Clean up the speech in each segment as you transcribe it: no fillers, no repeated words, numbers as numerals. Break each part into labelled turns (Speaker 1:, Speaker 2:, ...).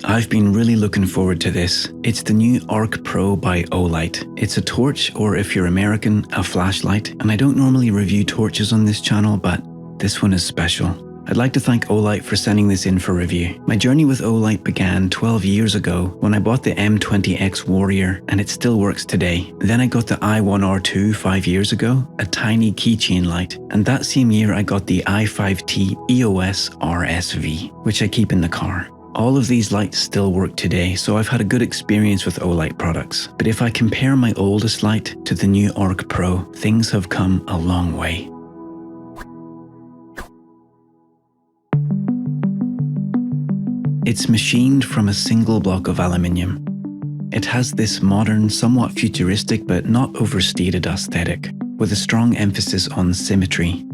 Speaker 1: I've been really looking forward to this. It's the new Ark Pro by Olight. It's a torch, or if you're American, a flashlight, and I don't normally review torches on this channel, but this one is special. I'd like to thank Olight for sending this in for review. My journey with Olight began 12 years ago when I bought the M20X Warrior, and it still works today. Then I got the i1R2 5 years ago, a tiny keychain light, and that same year I got the i5T EOS RSV, which I keep in the car. All of these lights still work today, so I've had a good experience with Olight products. But if I compare my oldest light to the new Ark Pro, things have come a long way. It's machined from a single block of aluminium. It has this modern, somewhat futuristic but not overstated aesthetic, with a strong emphasis on symmetry.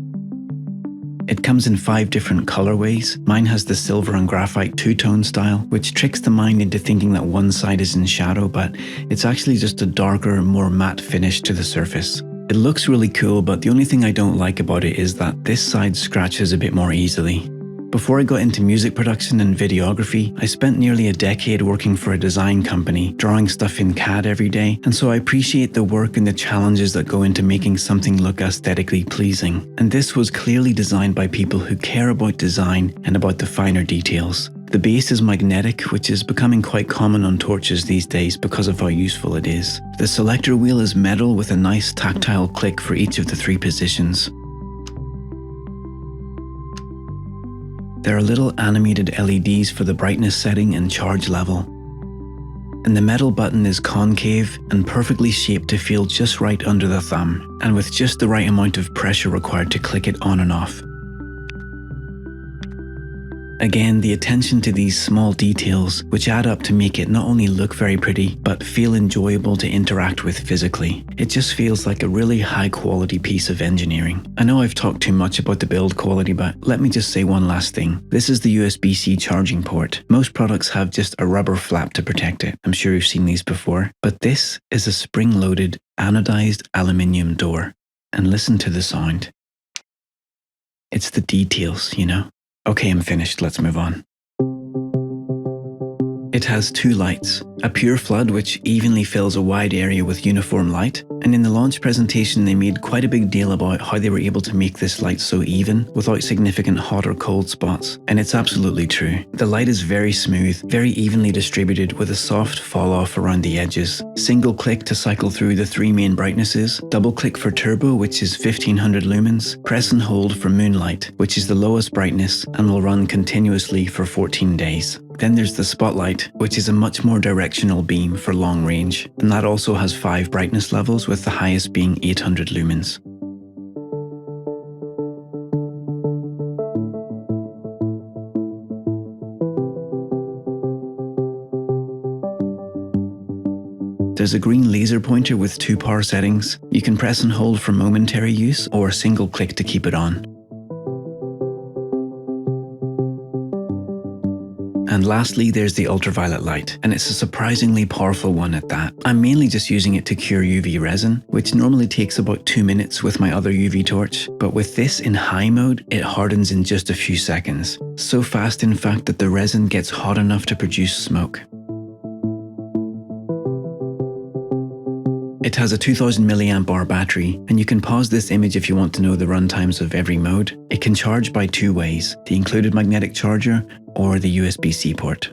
Speaker 1: It comes in 5 different colorways. Mine has the silver and graphite two-tone style, which tricks the mind into thinking that one side is in shadow, but it's actually just a darker, more matte finish to the surface. It looks really cool, but the only thing I don't like about it is that this side scratches a bit more easily. Before I got into music production and videography, I spent nearly a decade working for a design company, drawing stuff in CAD every day, and so I appreciate the work and the challenges that go into making something look aesthetically pleasing. And this was clearly designed by people who care about design and about the finer details. The base is magnetic, which is becoming quite common on torches these days because of how useful it is. The selector wheel is metal with a nice tactile click for each of the 3 positions. There are little animated LEDs for the brightness setting and charge level. And the metal button is concave and perfectly shaped to feel just right under the thumb, and with just the right amount of pressure required to click it on and off. Again, the attention to these small details, which add up to make it not only look very pretty, but feel enjoyable to interact with physically. It just feels like a really high quality piece of engineering. I know I've talked too much about the build quality, but let me just say one last thing. This is the USB-C charging port. Most products have just a rubber flap to protect it. I'm sure you've seen these before. But this is a spring-loaded, anodized aluminium door. And listen to the sound. It's the details, you know? Okay, I'm finished, let's move on. It has 2 lights, a pure flood which evenly fills a wide area with uniform light, and in the launch presentation they made quite a big deal about how they were able to make this light so even without significant hot or cold spots, and it's absolutely true. The light is very smooth, very evenly distributed with a soft fall off around the edges. Single click to cycle through the 3 main brightnesses, double click for turbo which is 1500 lumens, press and hold for moonlight which is the lowest brightness and will run continuously for 14 days. Then there's the spotlight, which is a much more directional beam for long range, and that also has 5 brightness levels with the highest being 800 lumens. There's a green laser pointer with 2 power settings. You can press and hold for momentary use or single click to keep it on. And lastly, there's the ultraviolet light, and it's a surprisingly powerful one at that. I'm mainly just using it to cure UV resin, which normally takes about 2 minutes with my other UV torch, but with this in high mode, it hardens in just a few seconds. So fast in fact that the resin gets hot enough to produce smoke. It has a 2000 mAh battery, and you can pause this image if you want to know the run times of every mode. It can charge by 2 ways, the included magnetic charger or the USB-C port.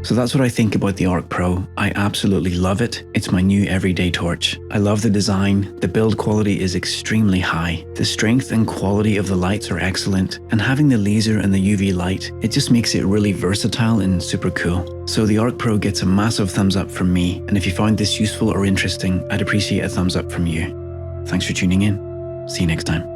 Speaker 1: So that's what I think about the Ark Pro. I absolutely love it. It's my new everyday torch. I love the design, the build quality is extremely high, the strength and quality of the lights are excellent, and having the laser and the UV light, it just makes it really versatile and super cool. So the Ark Pro gets a massive thumbs up from me, and if you found this useful or interesting, I'd appreciate a thumbs up from you. Thanks for tuning in. See you next time.